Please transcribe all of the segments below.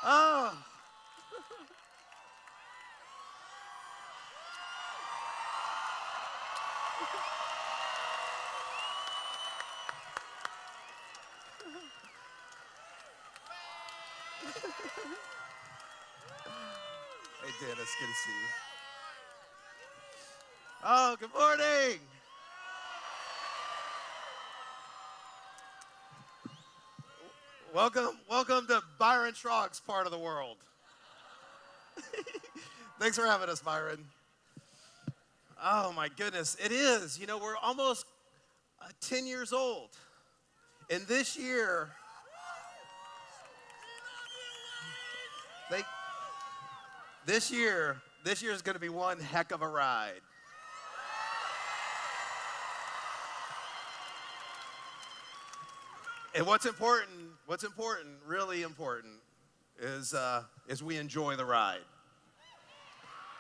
Oh. Hey, Dennis, good to see you. Oh, good morning. Welcome to Byron Schrock's part of the world. Thanks for having us, Byron. Oh, my goodness. It is. You know, we're almost 10 years old. And this year, this year is going to be one heck of a ride. And what's important, really important, is we enjoy the ride.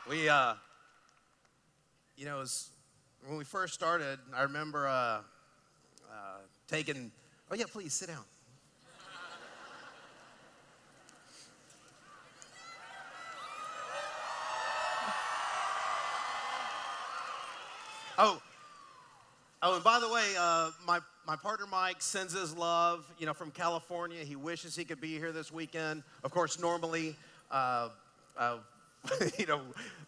We, when we first started, I remember taking, oh yeah, please sit down. Oh, and by the way, my partner Mike sends his love, from California. He wishes he could be here this weekend. Of course, normally,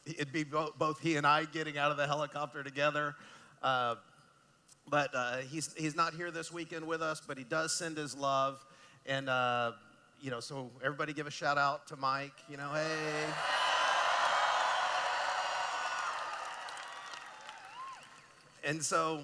it'd be both he and I getting out of the helicopter together. But he's not here this weekend with us, but he does send his love. And, so everybody give a shout out to Mike, hey. And so,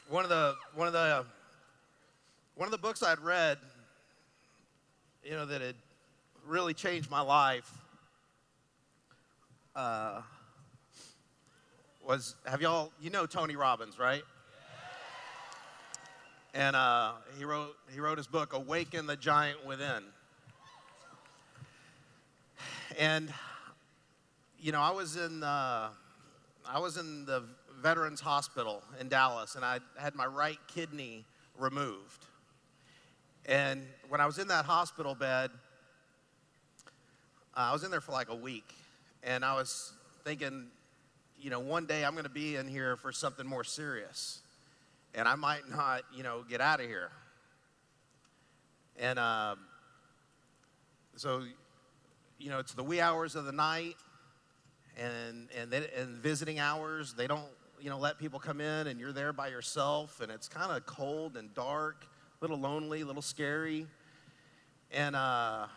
one of the books I'd read, that had really changed my life, was, Tony Robbins, right? And he wrote his book, Awaken the Giant Within. And, I was in the Veterans Hospital in Dallas, and I had my right kidney removed. And when I was in that hospital bed, I was in there for like a week, and I was thinking, one day I'm going to be in here for something more serious, and I might not, get out of here. And so, it's the wee hours of the night, and visiting hours. They don't, let people come in, and you're there by yourself, and it's kind of cold and dark, a little lonely, a little scary. And I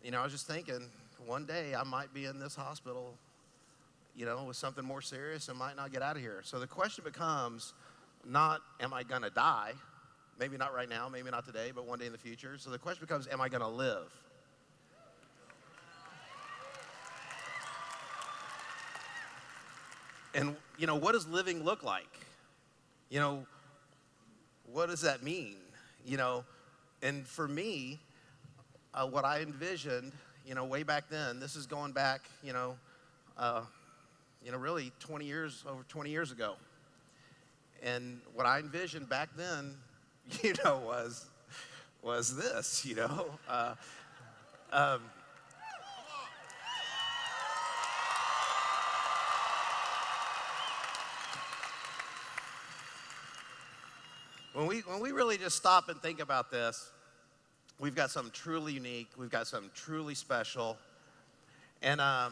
was just thinking, one day I might be in this hospital, with something more serious, and might not get out of here. So the question becomes not, am I going to die? Maybe not right now, maybe not today, but one day in the future. So the question becomes, am I going to live? And, what does living look like? What does that mean? And for me, what I envisioned, way back then, this is going back, really over 20 years ago. And what I envisioned back then, was this, When we really just stop and think about this, we've got something truly unique. We've got something truly special. And, I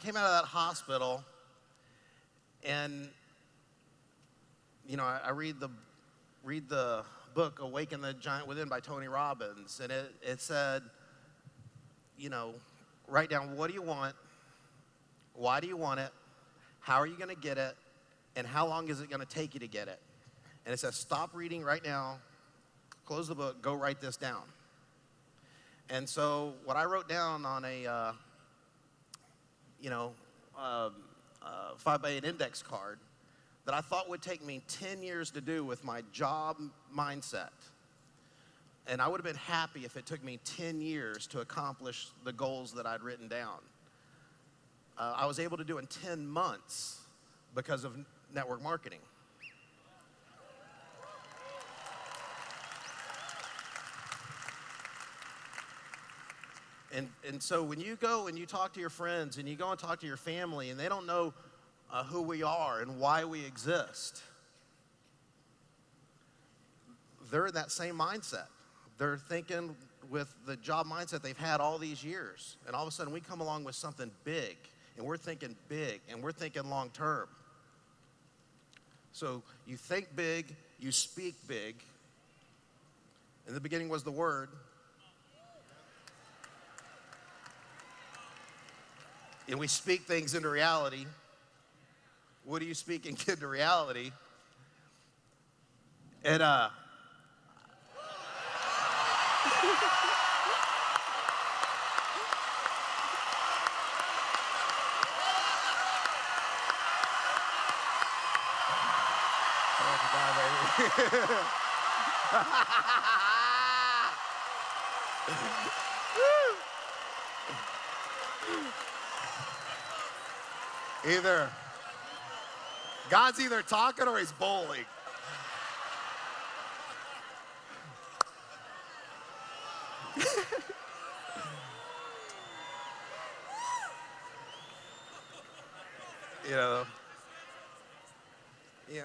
came out of that hospital, and, I read the book, Awaken the Giant Within by Tony Robbins. And it said, write down, what do you want? Why do you want it? How are you going to get it? And how long is it going to take you to get it? And it says, stop reading right now, close the book, go write this down. And so what I wrote down on a, 5x8 index card that I thought would take me 10 years to do with my job mindset. And I would have been happy if it took me 10 years to accomplish the goals that I'd written down. I was able to do in 10 months because of network marketing. And so when you go and you talk to your friends and you go and talk to your family and they don't know who we are and why we exist, they're in that same mindset. They're thinking with the job mindset they've had all these years. And all of a sudden we come along with something big, and we're thinking big, and we're thinking long term. So you think big, you speak big. In the beginning was the Word. And we speak things into reality. What are you speaking into reality? And either God's either talking or he's bowling. You know, yeah,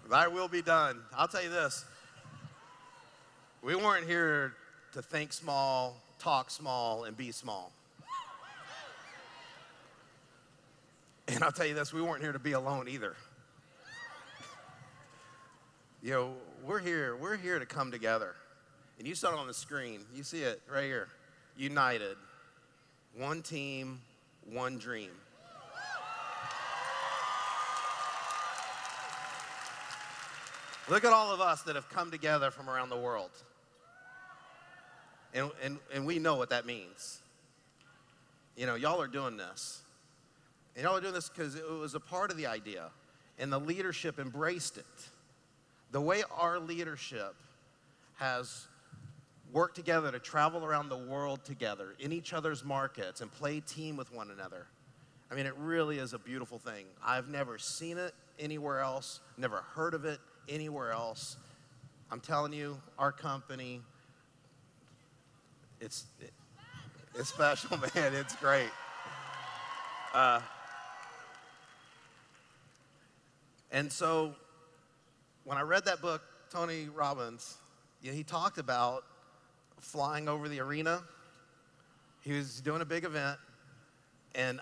thy will be done. I'll tell you this. We weren't here to think small, talk small, and be small. And I'll tell you this, we weren't here to be alone either. You know, we're here to come together. And you saw it on the screen. You see it right here. United. One team, one dream. Look at all of us that have come together from around the world. And we know what that means. You know, y'all are doing this. And y'all are doing this because it was a part of the idea. And the leadership embraced it. The way our leadership has worked together to travel around the world together in each other's markets and play team with one another. I mean, it really is a beautiful thing. I've never seen it anywhere else, never heard of it anywhere else. I'm telling you, our company, it's special, man. It's great. And so when I read that book, Tony Robbins, he talked about flying over the arena. He was doing a big event, and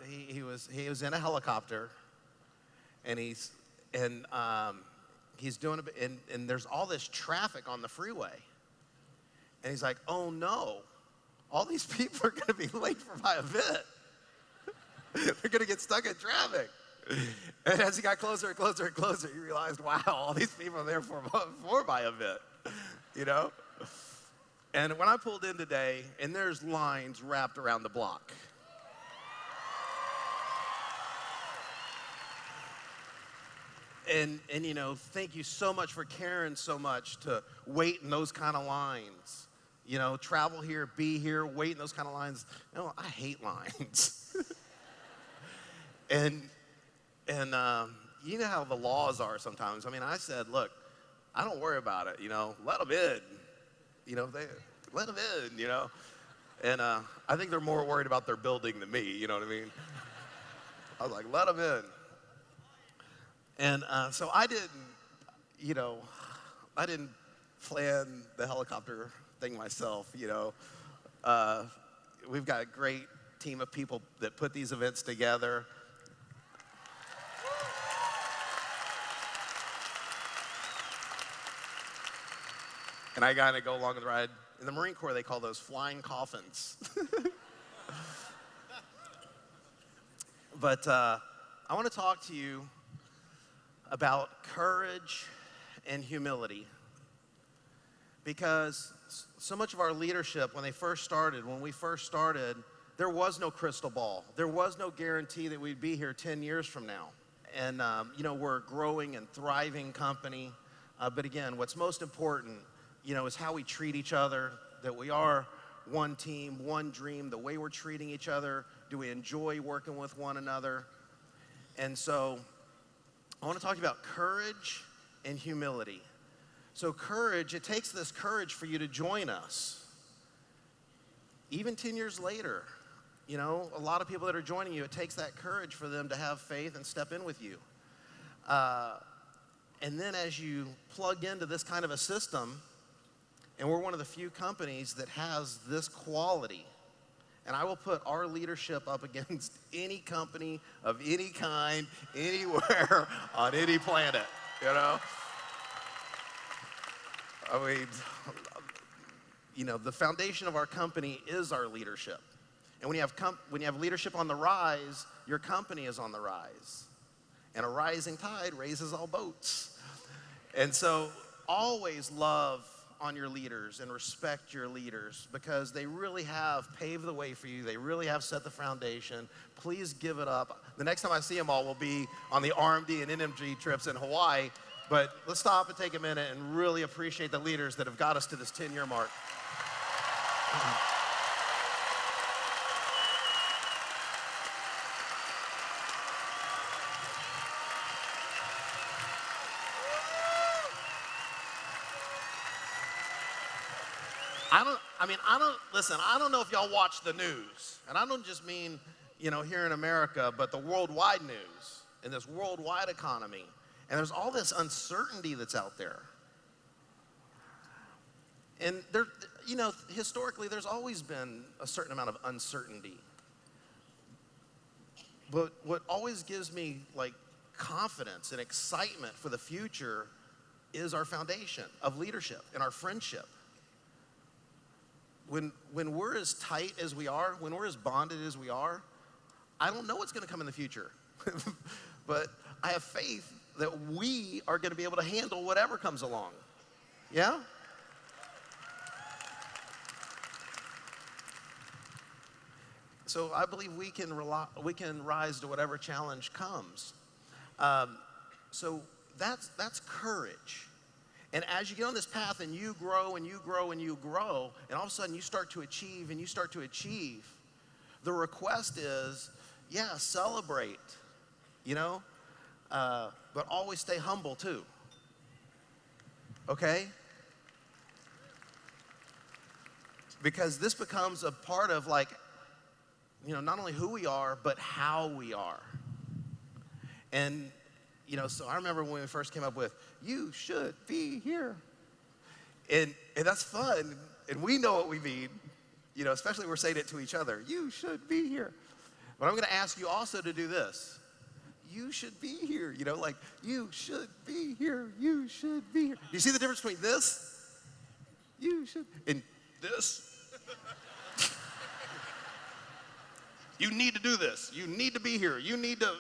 he was in a helicopter, and he's doing and there's all this traffic on the freeway, and he's like, oh no, all these people are going to be late for my event. They're going to get stuck in traffic. And as he got closer and closer and closer, he realized, wow, all these people are there for my event, you know? And when I pulled in today, and there's lines wrapped around the block. And you know, thank you so much for caring so much to wait in those kind of lines. You know, travel here, be here, wait in those kind of lines. You know, I hate lines. And you know how the laws are sometimes. I mean, I said, look, I don't worry about it, you know, let them in. You know, let them in, you know. And I think they're more worried about their building than me, you know what I mean? I was like, let them in. And so I didn't plan the helicopter thing myself, you know. We've got a great team of people that put these events together. And I kind of go along with the ride. In the Marine Corps, they call those flying coffins. But I want to talk to you about courage and humility. Because so much of our leadership, when we first started, there was no crystal ball. There was no guarantee that we'd be here 10 years from now. And we're a growing and thriving company. But again, what's most important, is how we treat each other, that we are one team, one dream, the way we're treating each other. Do we enjoy working with one another? And so I want to talk about courage and humility. So courage, it takes this courage for you to join us. Even 10 years later, a lot of people that are joining you, it takes that courage for them to have faith and step in with you. And then as you plug into this kind of a system, and we're one of the few companies that has this quality, and I will put our leadership up against any company of any kind, anywhere, on any planet, I mean, the foundation of our company is our leadership. And when you have leadership on the rise, your company is on the rise. And a rising tide raises all boats. And so always love on your leaders and respect your leaders, because they really have paved the way for you. They really have set the foundation. Please give it up. The next time I see them all will be on the RMD and NMG trips in Hawaii. But let's stop and take a minute and really appreciate the leaders that have got us to this 10-year mark. I don't know if y'all watch the news. And I don't just mean, here in America, but the worldwide news and this worldwide economy. And there's all this uncertainty that's out there. And there, historically, there's always been a certain amount of uncertainty. But what always gives me confidence and excitement for the future is our foundation of leadership and our friendship. When we're as tight as we are, when we're as bonded as we are, I don't know what's going to come in the future. But I have faith that we are going to be able to handle whatever comes along. Yeah? So I believe we can rise to whatever challenge comes. So that's courage. And as you get on this path and you grow and you grow and you grow, and all of a sudden you start to achieve and you start to achieve, the request is, celebrate, but always stay humble too. Okay? Because this becomes a part of not only who we are, but how we are. And, so I remember when we first came up with, you should be here. And that's fun. And we know what we mean, especially we're saying it to each other. You should be here. But I'm going to ask you also to do this. You should be here, you should be here, you should be here. You see the difference between this? You should, and this? You need to do this. You need to be here. You need to.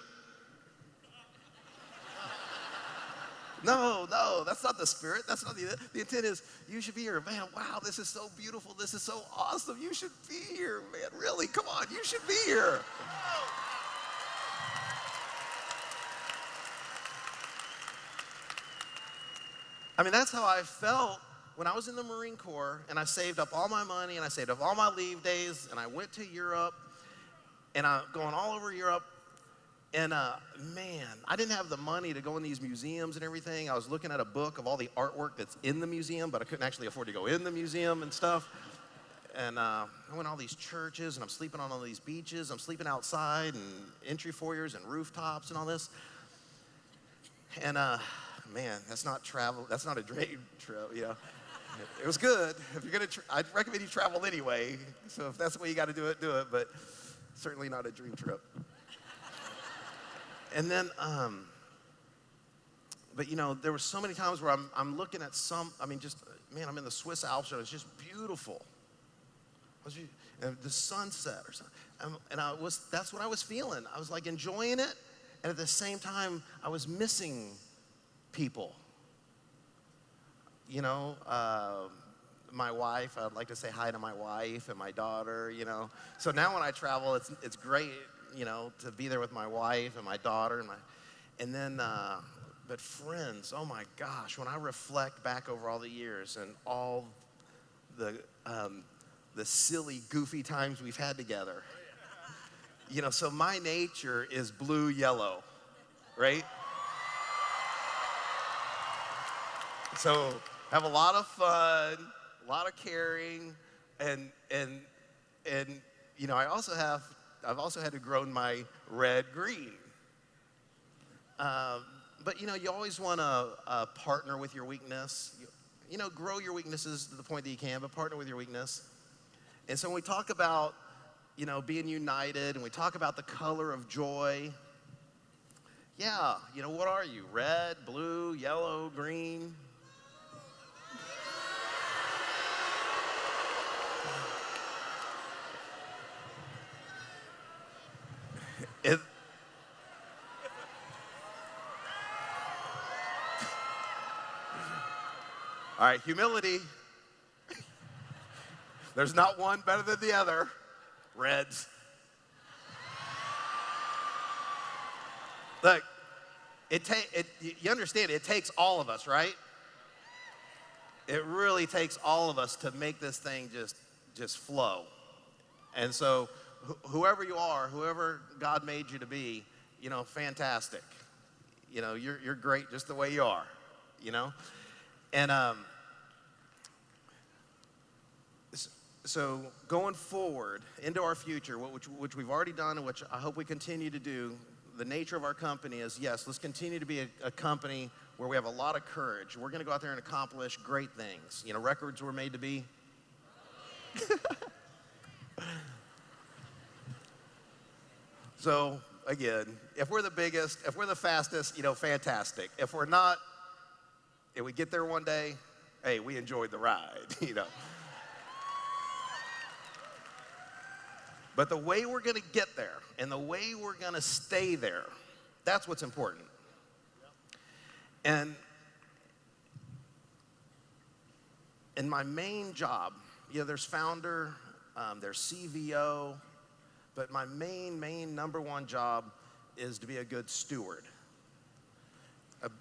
No, that's not the spirit. That's not the intent is you should be here. Man, wow, this is so beautiful. This is so awesome. You should be here, man. Really, come on, you should be here. That's how I felt when I was in the Marine Corps, and I saved up all my money, and I saved up all my leave days, and I went to Europe, and I'm going all over Europe. And man, I didn't have the money to go in these museums and everything. I was looking at a book of all the artwork that's in the museum, but I couldn't actually afford to go in the museum and stuff. And I went to all these churches, and I'm sleeping on all these beaches. I'm sleeping outside and entry foyers and rooftops and all this. And man, that's not travel. That's not a dream trip, It was good. If you're gonna, I'd recommend you travel anyway. So if that's the way you got to do it, do it. But certainly not a dream trip. And then, but there were so many times where I'm looking at I'm in the Swiss Alps, and it's just beautiful. And the sunset or something. And that's what I was feeling. I was enjoying it, and at the same time, I was missing people. My wife, I'd like to say hi to my wife and my daughter, So now when I travel, it's great, to be there with my wife and my daughter. And then, but friends, oh my gosh, when I reflect back over all the years and all the silly, goofy times we've had together. You know, so my nature is blue, yellow, right? So have a lot of fun, a lot of caring, and you know, I've also had to grow my red green. But you know, you always want to partner with your weakness. You know, grow your weaknesses to the point that you can, but partner with your weakness. And so when we talk about, you know, being united, and we talk about the color of joy, yeah, you know, what are you? Red, blue, yellow, green? All right, humility. There's not one better than the other. Reds. Look, you understand, it takes all of us, right? It really takes all of us to make this thing just flow. And so whoever you are, whoever God made you to be, you know, fantastic. You know, you're great just the way you are, you know? And so going forward into our future, which we've already done and which I hope we continue to do, the nature of our company is, yes, let's continue to be a company where we have a lot of courage. We're going to go out there and accomplish great things. You know, records were made to be. So, again, if we're the biggest, if we're the fastest, you know, fantastic. If we're not, if we get there one day, hey, we enjoyed the ride, you know. But the way we're going to get there and the way we're going to stay there, that's what's important. And in my main job, you know, there's founder, there's CVO, but my main number one job is to be a good steward.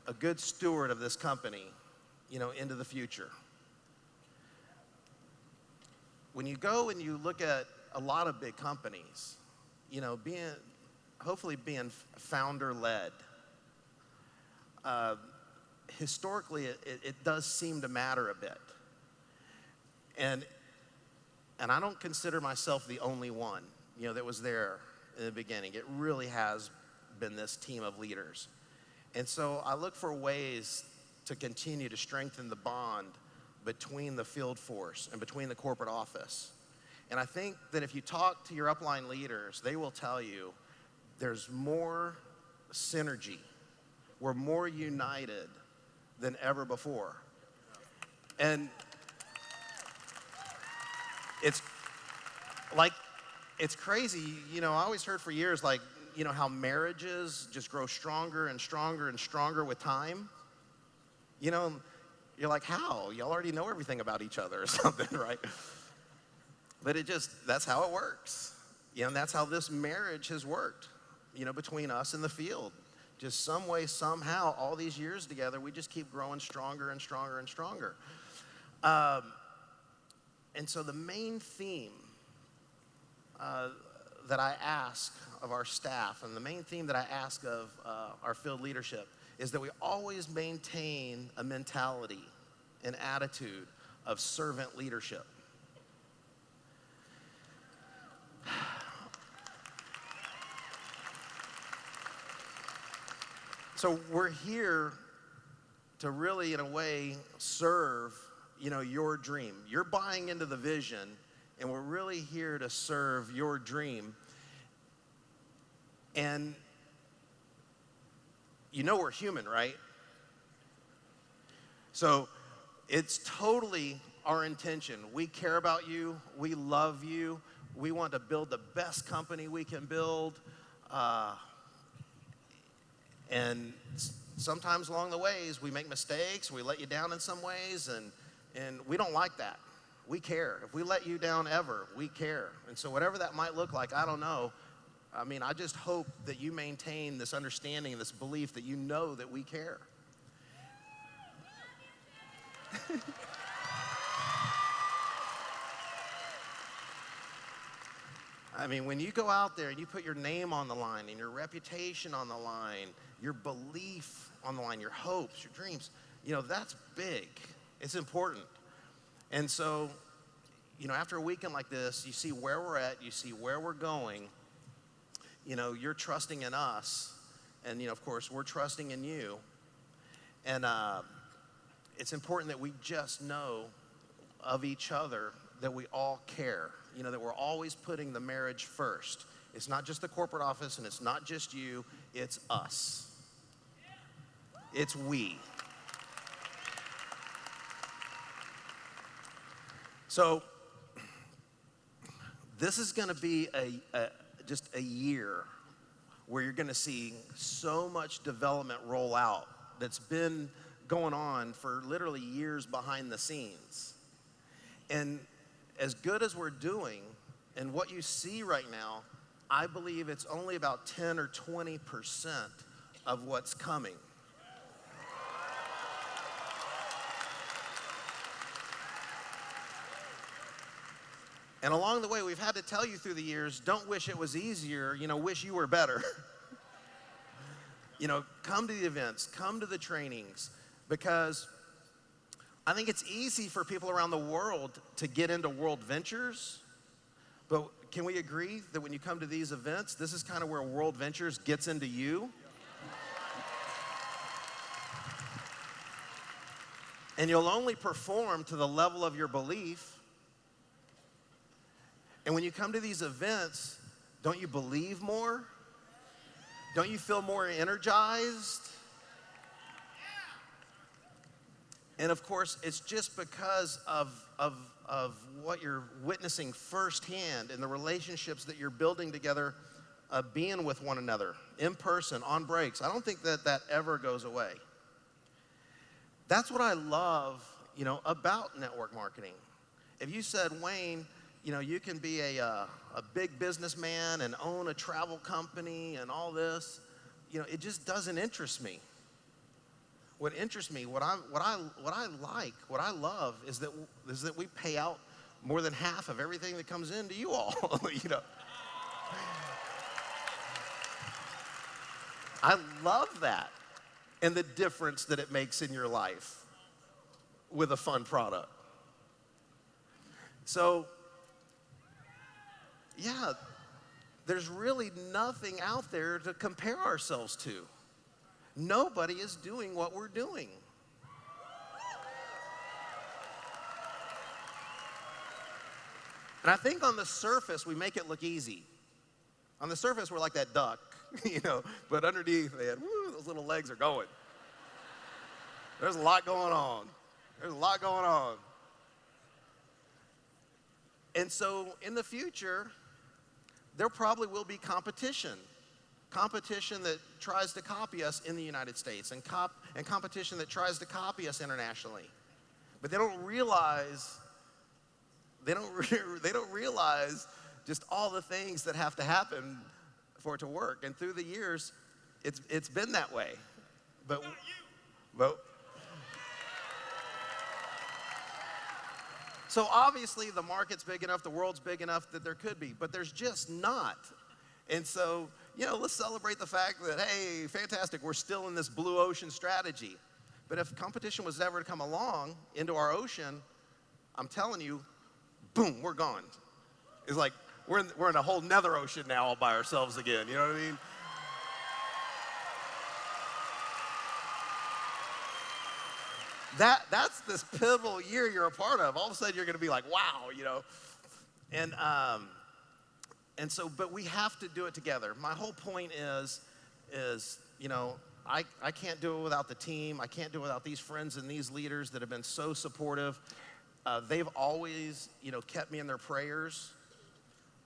A good steward of this company, you know, into the future. When you go and you look at a lot of big companies, you know, hopefully being founder-led, historically it does seem to matter a bit. And I don't consider myself the only one, you know, that was there in the beginning. It really has been this team of leaders. And so I look for ways to continue to strengthen the bond between the field force and between the corporate office. And I think that if you talk to your upline leaders, they will tell you there's more synergy. We're more united than ever before. And it's crazy. You know, I always heard for years, like, you know, how marriages just grow stronger and stronger and stronger with time. You know, you're like, how? Y'all already know everything about each other or something, right? But that's how it works. You know, and that's how this marriage has worked, you know, between us and the field. Just some way, somehow, all these years together, we just keep growing stronger and stronger and stronger. And so the main theme that I ask of our staff, and the main theme that I ask of our field leadership, is that we always maintain a mentality, an attitude of servant leadership. So we're here to really, in a way, serve, you know, your dream. You're buying into the vision, and we're really here to serve your dream. And you know we're human, right? So it's totally our intention. We care about you. We love you. We want to build the best company we can build. And sometimes along the ways, we make mistakes. We let you down in some ways, and we don't like that. We care. If we let you down ever, we care. And so whatever that might look like, I don't know, I mean, I just hope that you maintain this understanding, this belief that you know that we care. I mean, when you go out there and you put your name on the line and your reputation on the line, your belief on the line, your hopes, your dreams, you know, that's big. It's important. And so, you know, after a weekend like this, you see where we're at, you see where we're going, you know, you're trusting in us, and, you know, of course, we're trusting in you. And it's important that we just know of each other that we all care, you know, that we're always putting the marriage first. It's not just the corporate office, and it's not just you, it's us. It's we. So this is going to be just a year where you're going to see so much development roll out that's been going on for literally years behind the scenes. And as good as we're doing and what you see right now, I believe it's only about 10 or 20% of what's coming. And along the way, we've had to tell you through the years, don't wish it was easier, you know, wish you were better. You know, come to the events, come to the trainings, because I think it's easy for people around the world to get into WorldVentures, but can we agree that when you come to these events, this is kind of where WorldVentures gets into you? And you'll only perform to the level of your belief. And when you come to these events, don't you believe more? Don't you feel more energized? And of course, it's just because of what you're witnessing firsthand and the relationships that you're building together, being with one another, in person, on breaks. I don't think that ever goes away. That's what I love, you know, about network marketing. If you said, Wayne, you know, you can be a big businessman and own a travel company and all this, you know, it just doesn't interest me. What interests me, what I like, what I love is that we pay out more than half of everything that comes in to you all. You know, I love that and the difference that it makes in your life with a fun product. So, yeah, there's really nothing out there to compare ourselves to. Nobody is doing what we're doing. And I think on the surface, we make it look easy. On the surface, we're like that duck, you know, but underneath, man, woo, those little legs are going. There's a lot going on. There's a lot going on. And so in the future, there probably will be competition that tries to copy us in the United States, and competition that tries to copy us internationally. But they don't realize just all the things that have to happen for it to work. And through the years, it's been that way. But so obviously the market's big enough, the world's big enough that there could be, but there's just not. And so, you know, let's celebrate the fact that, hey, fantastic, we're still in this blue ocean strategy. But if competition was ever to come along into our ocean, I'm telling you, boom, we're gone. It's like we're in a whole nether ocean now all by ourselves again, you know what I mean? That's this pivotal year you're a part of. All of a sudden you're going to be like, wow, you know. And so, but we have to do it together. My whole point is, you know, I can't do it without the team. I can't do it without these friends and these leaders that have been so supportive. They've always, you know, kept me in their prayers.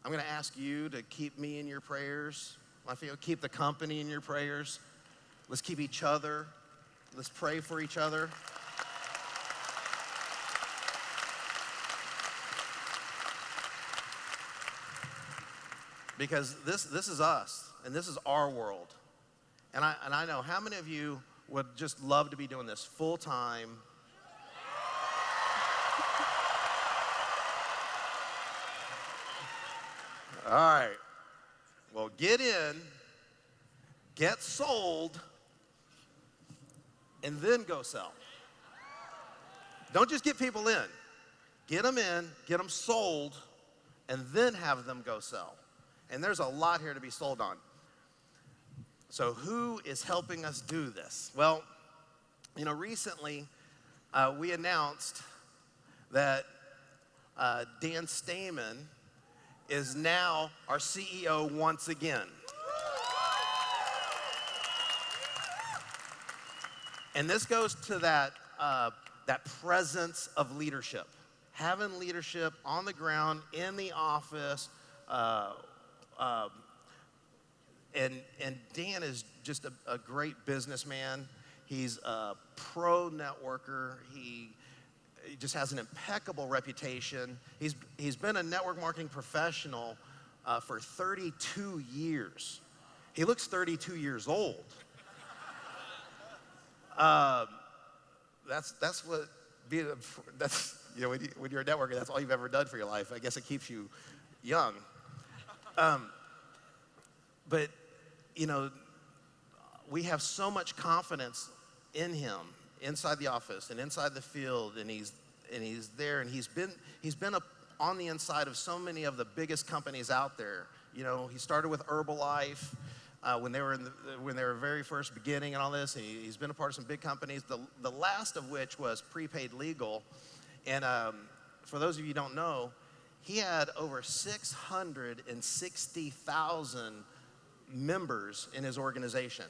I'm going to ask you to keep me in your prayers. I feel keep the company in your prayers. Let's keep each other. Let's pray for each other. Because this is us, and this is our world. And I know how many of you would just love to be doing this full time. All right. Well, get in, get sold, and then go sell. Don't just get people in. Get them in, get them sold, and then have them go sell. And there's a lot here to be sold on. So who is helping us do this? Well, you know, recently we announced that Dan Stamen is now our CEO once again. And this goes to that presence of leadership. Having leadership on the ground, in the office, and Dan is just a great businessman. He's a pro networker. He just has an impeccable reputation. He's been a network marketing professional for 32 years. He looks 32 years old. That's what being that's, you know, when you're a networker, that's all you've ever done for your life. I guess it keeps you young. But you know, we have so much confidence in him inside the office and inside the field, and he's there, and he's been on the inside of so many of the biggest companies out there. You know, he started with Herbalife when they were very first beginning and all this. And he's been a part of some big companies. The last of which was Prepaid Legal, and for those of you who don't know, he had over 660,000 members in his organization.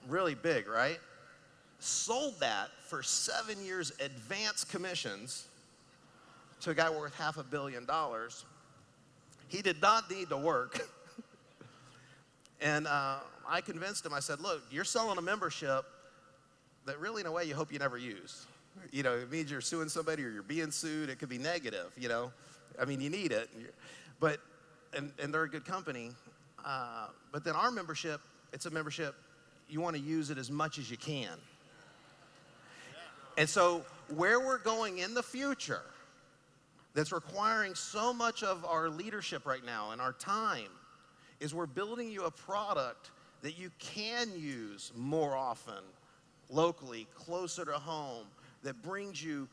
Really big, right? Sold that for 7 years advance commissions to a guy worth $500 million. He did not need to work. And I convinced him, I said, look, you're selling a membership that really in a way you hope you never use. You know, it means you're suing somebody or you're being sued. It could be negative, you know. I mean, you need it. But and they're a good company. But then our membership, it's a membership, you want to use it as much as you can. And so where we're going in the future that's requiring so much of our leadership right now and our time is we're building you a product that you can use more often, locally, closer to home, that brings you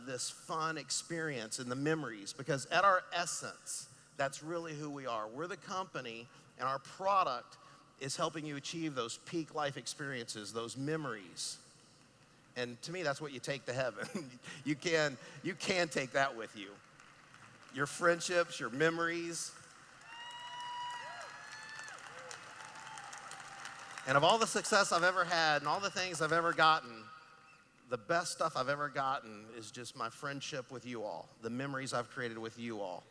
this fun experience and the memories. Because at our essence, that's really who we are. We're the company, and our product is helping you achieve those peak life experiences, those memories. And to me, that's what you take to heaven. You can take that with you. Your friendships, your memories. And of all the success I've ever had and all the things I've ever gotten, the best stuff I've ever gotten is just my friendship with you all, the memories I've created with you all.